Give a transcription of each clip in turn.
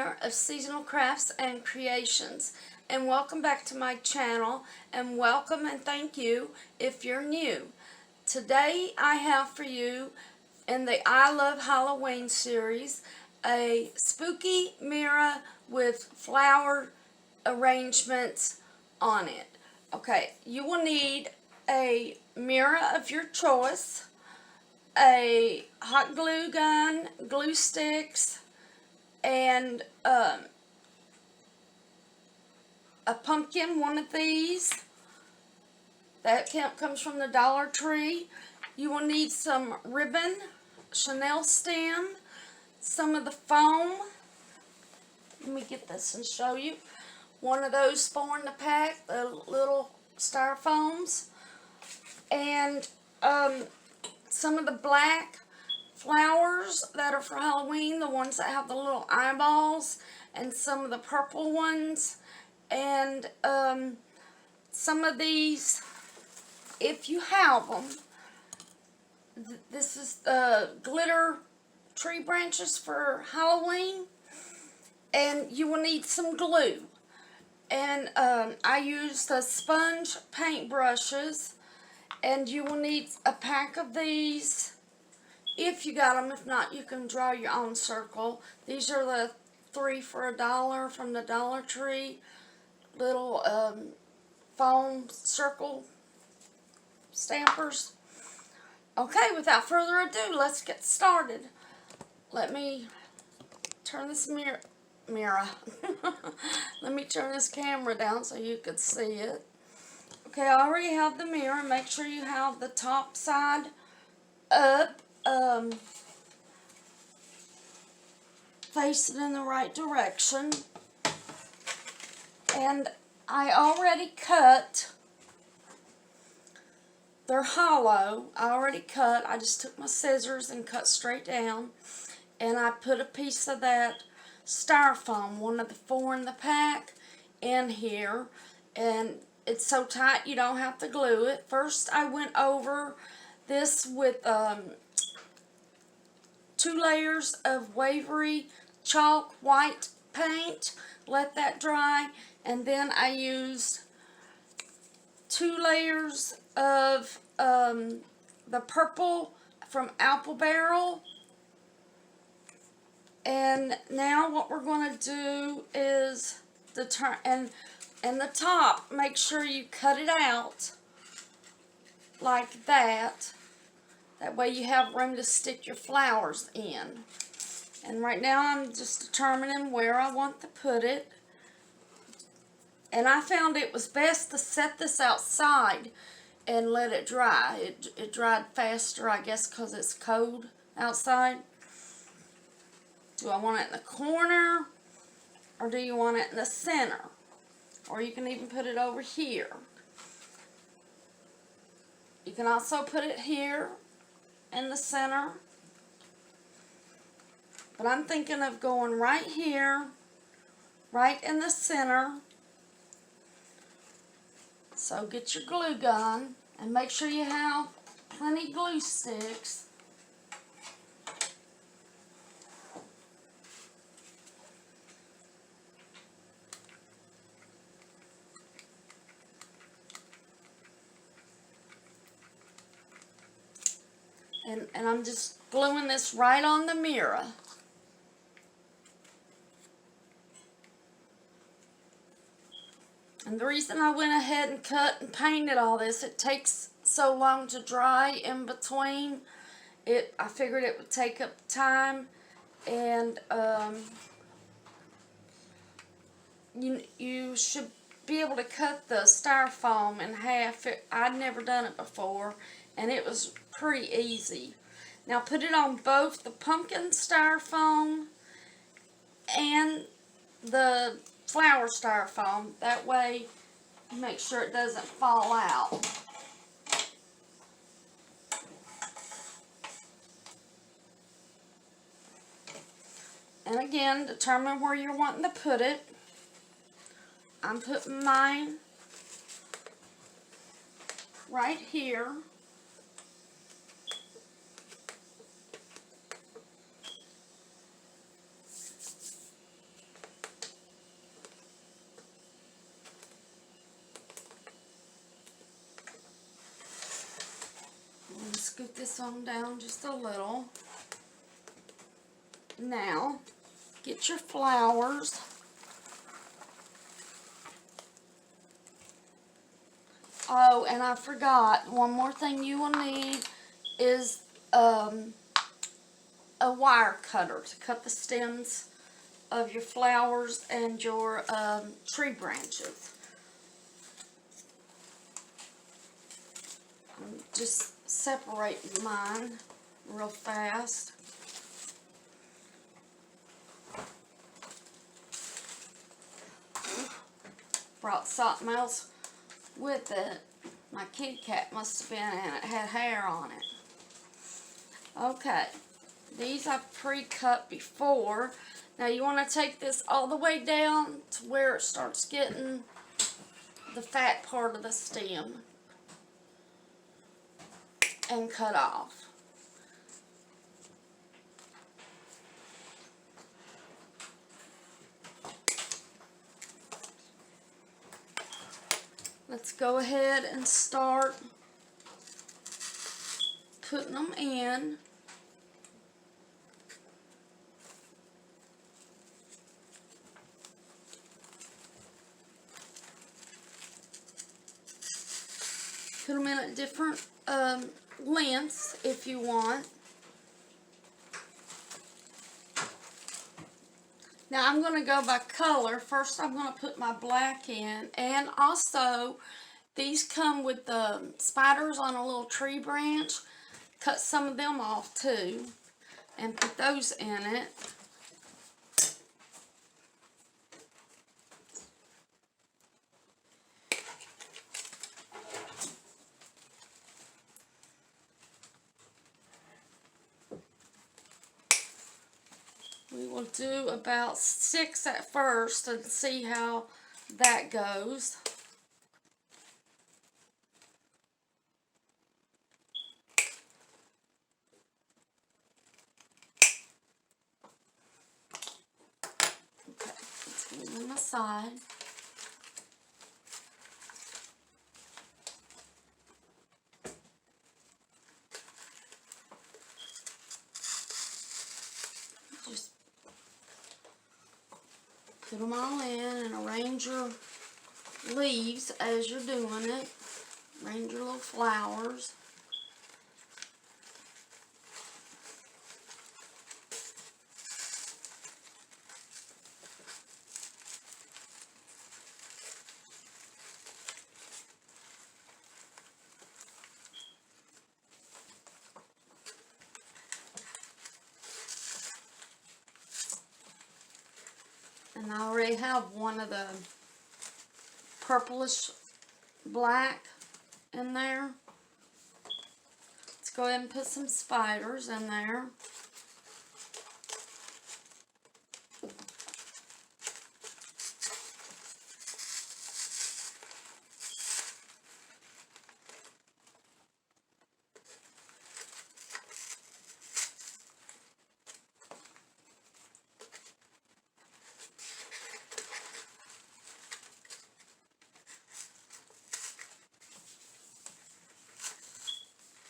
winner of Seasonal Crafts and Creations, and welcome back to my channel, and welcome and thank you if you're new. Today I have for you, in the I Love Halloween series, a spooky mirror with flower arrangements on it. Okay, you will need a mirror of your choice, a hot glue gun, glue sticks, and a pumpkin, one of these. That comes from the Dollar Tree. You will need some ribbon, Chanel stem, some of the foam. Let me get this and show you. One of those 4 in the pack, the little styrofoams, and some of the black flowers that are for Halloween, the ones that have the little eyeballs, and some of the purple ones, and some of these, if you have them. This is the glitter tree branches for Halloween, and you will need some glue. And I used the sponge paint brushes, and you will need a pack of these if you got them. If not, you can draw your own circle. These are the 3 for $1 from the Dollar Tree, little foam circle stampers. Okay, without further ado, let's get started. Let me turn this mirror. Let me turn this camera down so you can see it. Okay, I already have the mirror. Make sure you have the top side up, facing in the right direction. And I already cut. They're hollow. I already cut. I just took my scissors and cut straight down. And I put a piece of that styrofoam, one of the 4 in the pack, in here. And it's so tight you don't have to glue it. First I went over this with 2 layers of Waverly chalk white paint. Let that dry. And then I used 2 layers of the purple from Apple Barrel. And now what we're going to do is the top, make sure you cut it out like that. That way you have room to stick your flowers in. And right now I'm just determining where I want to put it. And I found it was best to set this outside and let it dry. It dried faster, I guess, because it's cold outside. Do I want it in the corner, or do you want it in the center? Or you can even put it over here. You can also put it here in the center. But I'm thinking of going right here, right in the center. So get your glue gun and make sure you have plenty glue sticks. And I'm just gluing this right on the mirror. And the reason I went ahead and cut and painted all this, it takes so long to dry in between. I figured it would take up time, and you should be able to cut the styrofoam in half. I'd never done it before, and it was pretty easy. Now put it on both the pumpkin styrofoam and the flower styrofoam. That way, make sure it doesn't fall out. And again, determine where you're wanting to put it. I'm putting mine right here. this on down just a little. Now, get your flowers. Oh, and I forgot, one more thing you will need is a wire cutter to cut the stems of your flowers and your tree branches. I'm just separating mine real fast. Brought something else with it. My kitty cat must have been in it, had hair on it. Okay, these I've pre-cut before. Now you want to take this all the way down to where it starts getting the fat part of the stem and cut off. Let's go ahead and start putting them in. Put them in at different lengths if you want. Now I'm going to go by color. First I'm going to put my black in, and also these come with the spiders on a little tree branch. Cut some of them off too and put those in it. We will do about 6 at first and see how that goes. Okay, let's put them on the side. Just put them all in and arrange your leaves as you're doing it. Arrange your little flowers. And I already have one of the purplish black in there. Let's go ahead and put some spiders in there.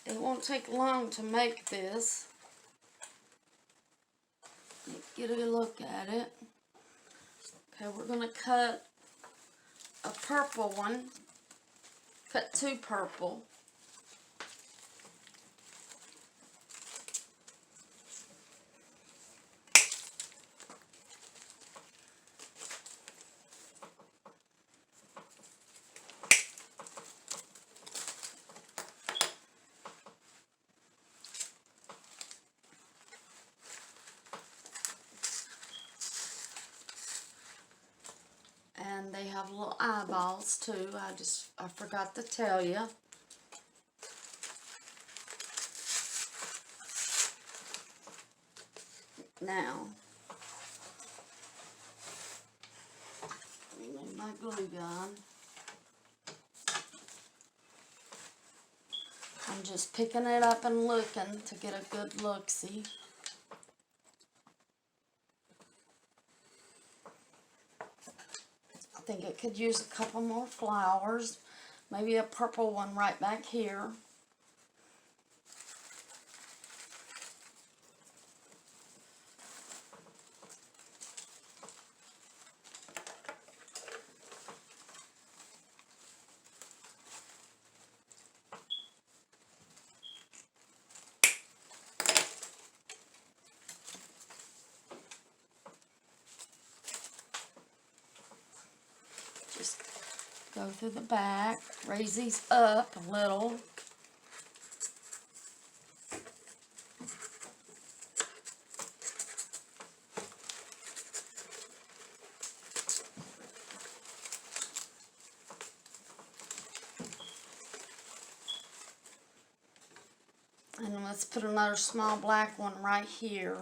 It won't take long to make this. Get a look at it. Okay, we're going to cut a purple one. Cut 2 purple. And they have little eyeballs too. I forgot to tell you. Now, let me move my glue gun. I'm just picking it up and looking to get a good look-see. I think it could use a couple more flowers. Maybe a purple one right back here. Go through the back, raise these up a little. And let's put another small black one right here.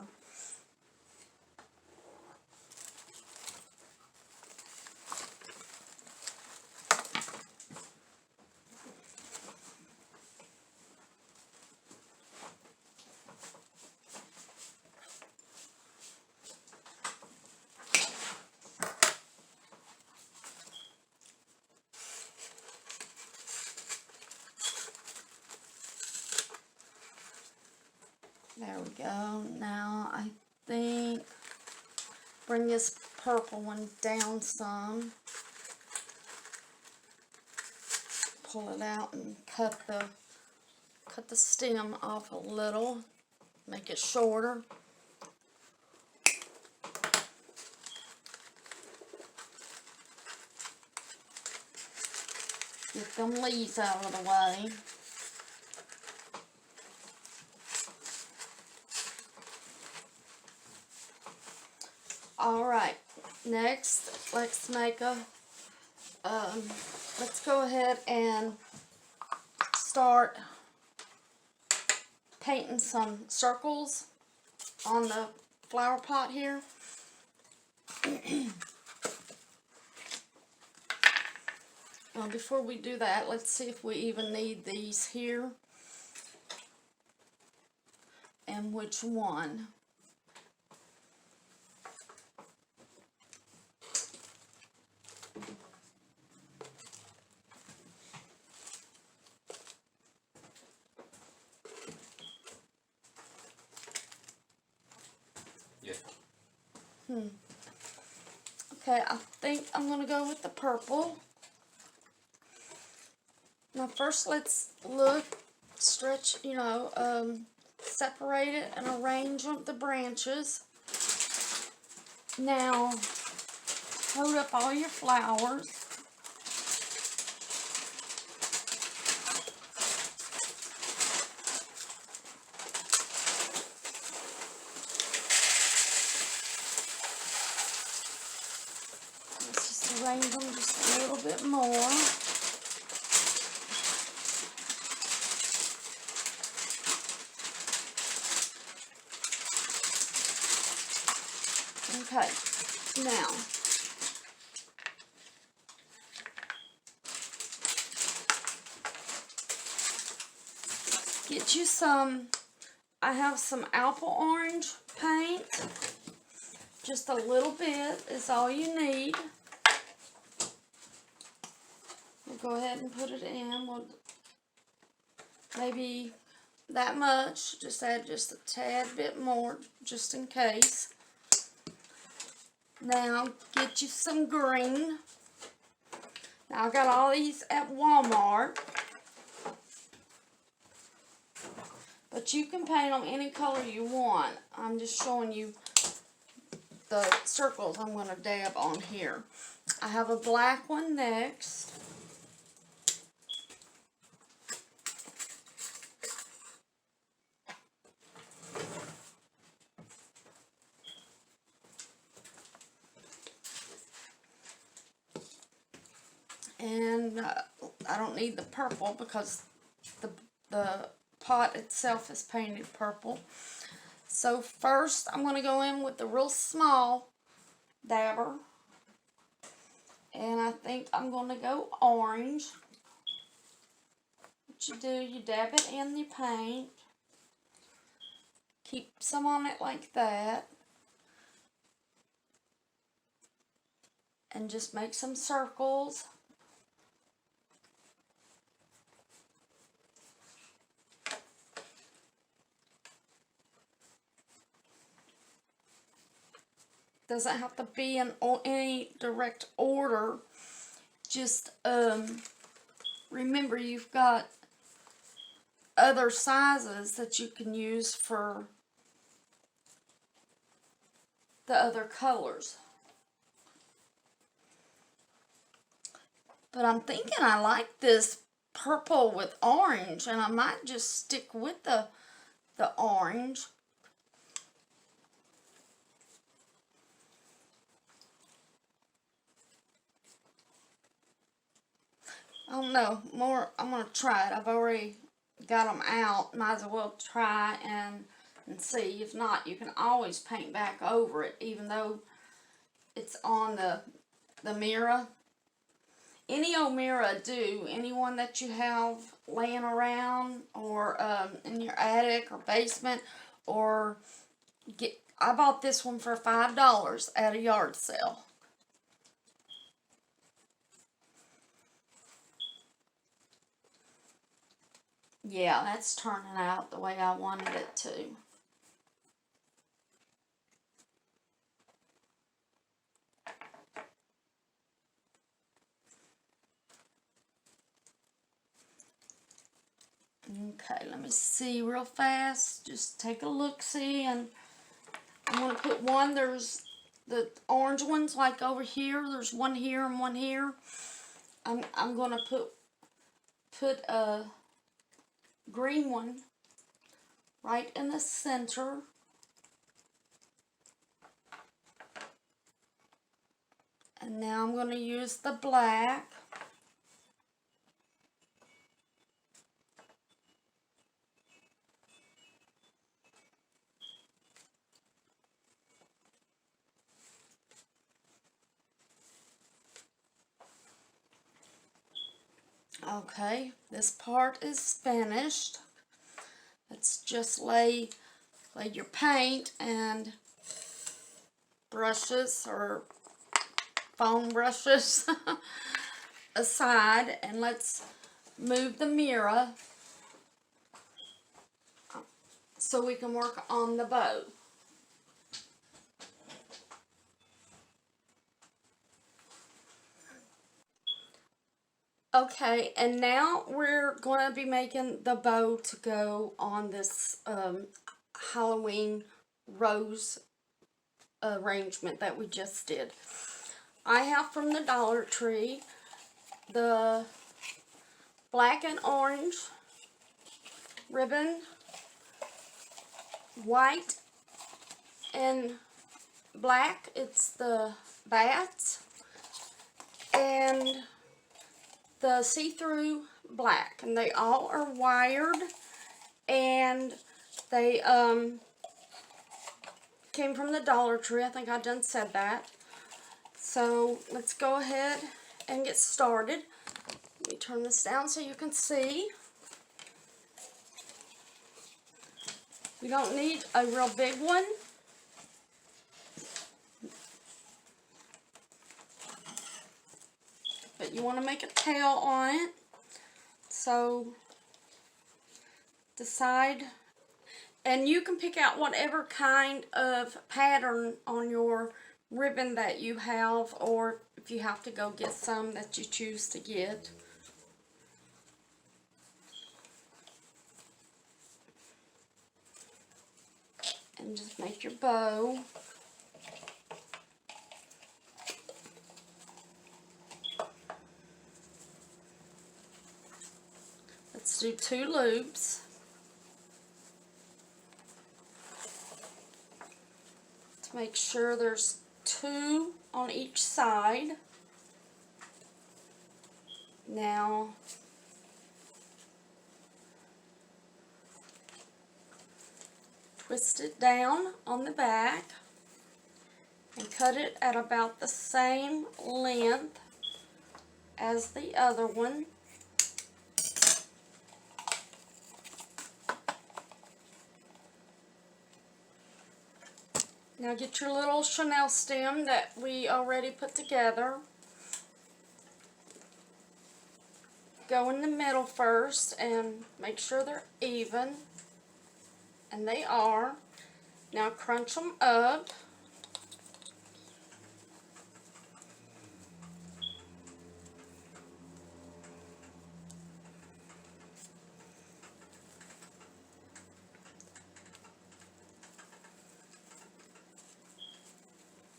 There we go. Now I think bring this purple one down some. Pull it out and cut the stem off a little. Make it shorter. Get them leaves out of the way. Alright, next let's make let's go ahead and start painting some circles on the flower pot here. Before we do that, let's see if we even need these here and which one. Okay, I think I'm going to go with the purple. Now first let's look, stretch, separate it and arrange the branches. Now, hold up all your flowers. Arrange them just a little bit more. Okay, now get you some, I have some apple orange paint. Just a little bit is all you need. Go ahead and put it in. We'll maybe that much. Just add just a tad bit more, just in case. Now get you some green. Now I got all these at Walmart, but you can paint them any color you want. I'm just showing you the circles I'm going to dab on here. I have a black one next. And I don't need the purple because the pot itself is painted purple. So first I'm going to go in with the real small dabber. And I think I'm going to go orange. What you do, you dab it in the paint. Keep some on it like that. And just make some circles. Doesn't have to be in any direct order. Just remember you've got other sizes that you can use for the other colors. But I'm thinking I like this purple with orange, and I might just stick with the orange. I don't know, I'm going to try it. I've already got them out. Might as well try and see. If not, you can always paint back over it, even though it's on the mirror. Any old mirror do. Anyone that you have laying around, or in your attic or basement, or I bought this one for $5 at a yard sale. Yeah, that's turning out the way I wanted it to. Okay, let me see real fast. Just take a look-see, and I'm going to put one. There's the orange ones like over here. There's one here and one here. I'm going to put a green one right in the center. And now I'm going to use the black. Okay, this part is finished. Let's just lay your paint and brushes or foam brushes aside, and let's move the mirror so we can work on the bow. Okay, and now we're going to be making the bow to go on this Halloween rose arrangement that we just did. I have from the Dollar Tree the black and orange ribbon, white and black, it's the bats, and the see-through black, and they all are wired, and they came from the Dollar Tree. I think I done said that. So let's go ahead and get started. Let me turn this down so you can see. You don't need a real big one. But you want to make a tail on it. So decide, and you can pick out whatever kind of pattern on your ribbon that you have, or if you have to go get some that you choose to get. And just make your bow. Let's do 2 loops. To make sure there's 2 on each side. Now twist it down on the back and cut it at about the same length as the other one. Now get your little Chanel stem that we already put together. Go in the middle first and make sure they're even. And they are. Now crunch them up.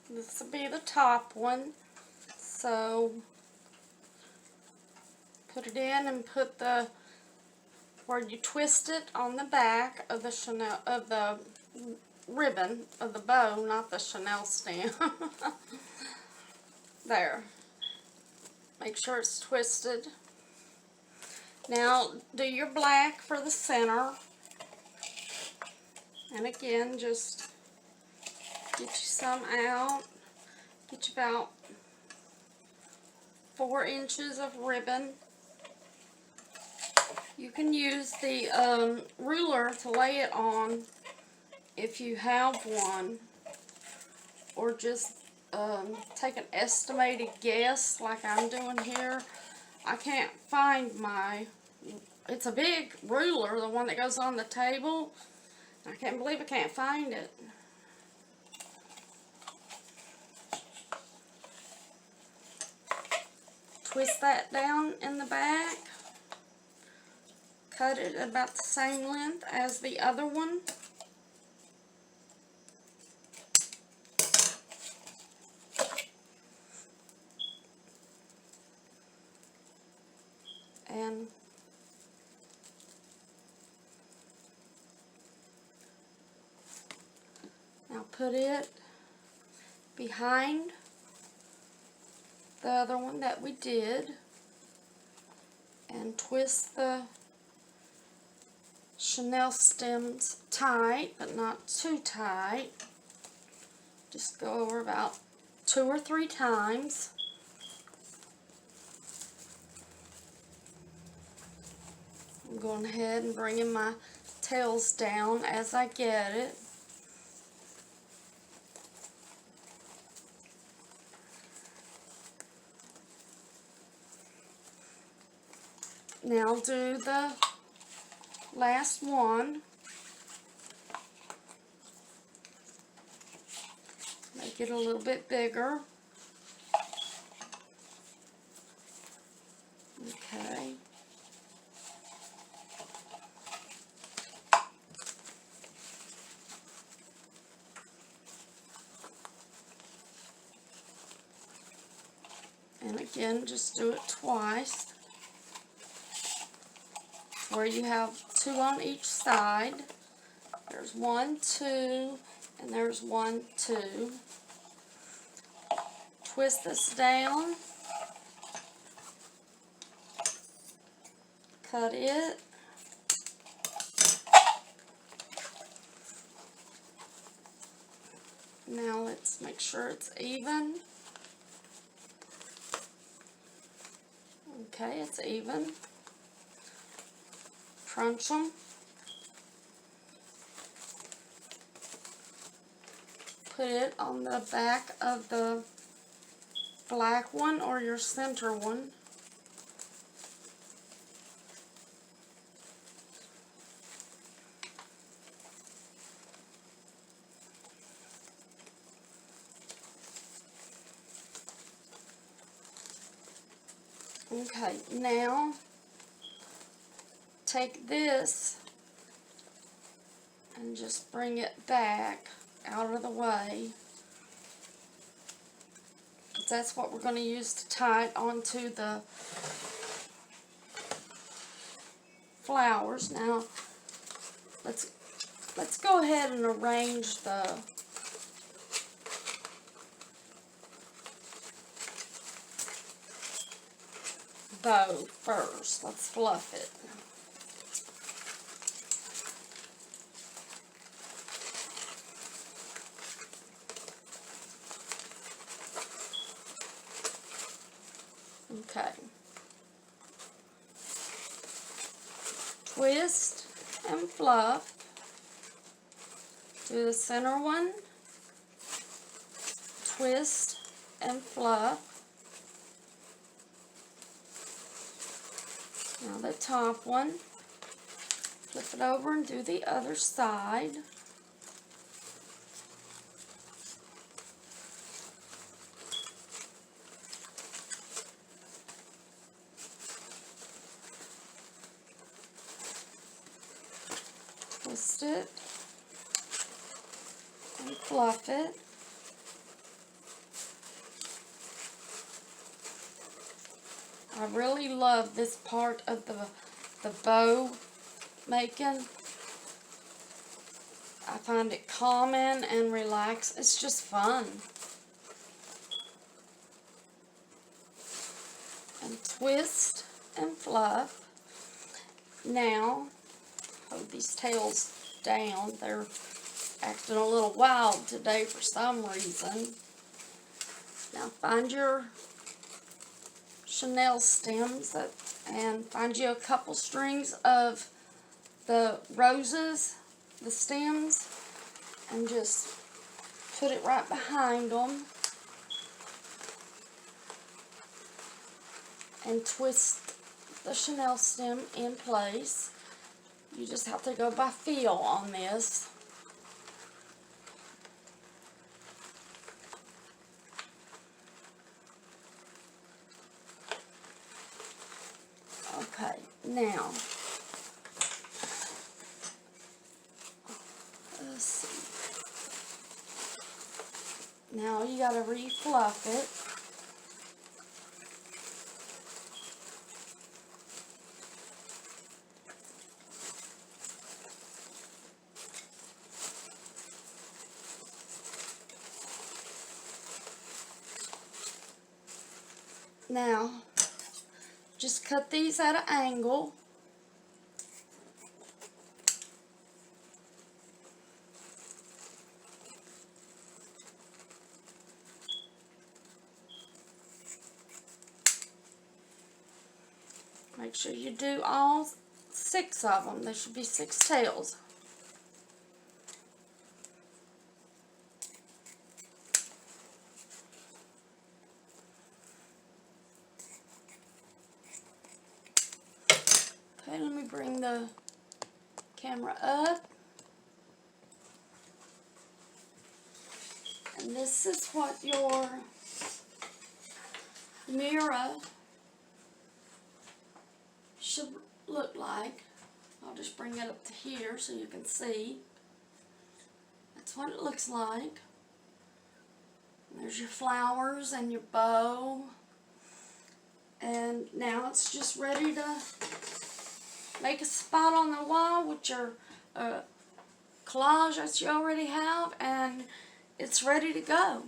This will be the top one. So Put it in and put the, where you twist it on the back of the Chanel, of the ribbon of the bow, not the Chanel stem. There. Make sure it's twisted. Now do your black for the center. And again, just get you some out. Get you about 4 inches of ribbon. You can use the ruler to lay it on if you have one, or just take an estimated guess like I'm doing here. I can't find my, it's a big ruler, the one that goes on the table. I can't believe I can't find it. Twist that down in the back. Cut it about the same length as the other one. And now put it behind the other one that we did and twist the Chanel stems tight, but not too tight. Just go over about 2 or 3 times. I'm going ahead and bringing my tails down as I get it. Now do the last one. Make it a little bit bigger. Okay. And again, just do it twice, where you have 2 on each side. There's 1, 2, and there's 1, 2. Twist this down. Cut it. Now let's make sure it's even. Okay, it's even. Crunch them. Put it on the back of the black one or your center one. Okay, now take this and just bring it back out of the way. That's what we're going to use to tie it onto the flowers. Now let's go ahead and arrange the bow first. Let's fluff it. Okay. Twist and fluff. Do the center one. Twist and fluff. Now the top one. Flip it over and do the other side. Twist it and fluff it. I really love this part of the bow making. I find it calming and relaxing. It's just fun. And twist and fluff. Now, hold these tails down. They're acting a little wild today for some reason. Now find your chenille stems and find you a couple strings of the roses, the stems, and just put it right behind them and twist the chenille stem in place. You just have to go by feel on this. Okay, now, let's see. Now you gotta refluff it. Now, just cut these at an angle. Make sure you do all 6 of them. There should be 6 tails. Okay, let me bring the camera up. And this is what your mirror should look like. I'll just bring it up to here so you can see. That's what it looks like. There's your flowers and your bow. And now it's just ready to make a spot on the wall with your collage that you already have, and it's ready to go.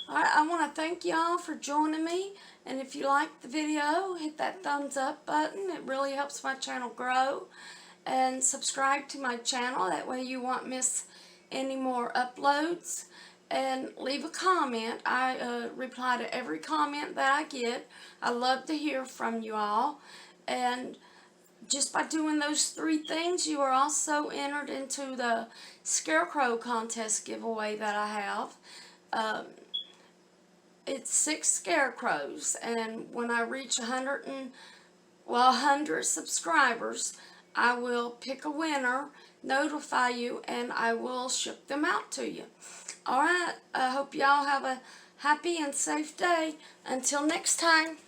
Alright, I want to thank y'all for joining me, and if you liked the video, hit that thumbs up button. It really helps my channel grow. And subscribe to my channel, that way you won't miss any more uploads. And leave a comment. I reply to every comment that I get. I love to hear from you all. And just by doing those 3 things, you are also entered into the Scarecrow contest giveaway that I have. It's 6 scarecrows, and when I reach 100 subscribers, I will pick a winner, notify you, and I will ship them out to you. Alright, I hope y'all have a happy and safe day. Until next time.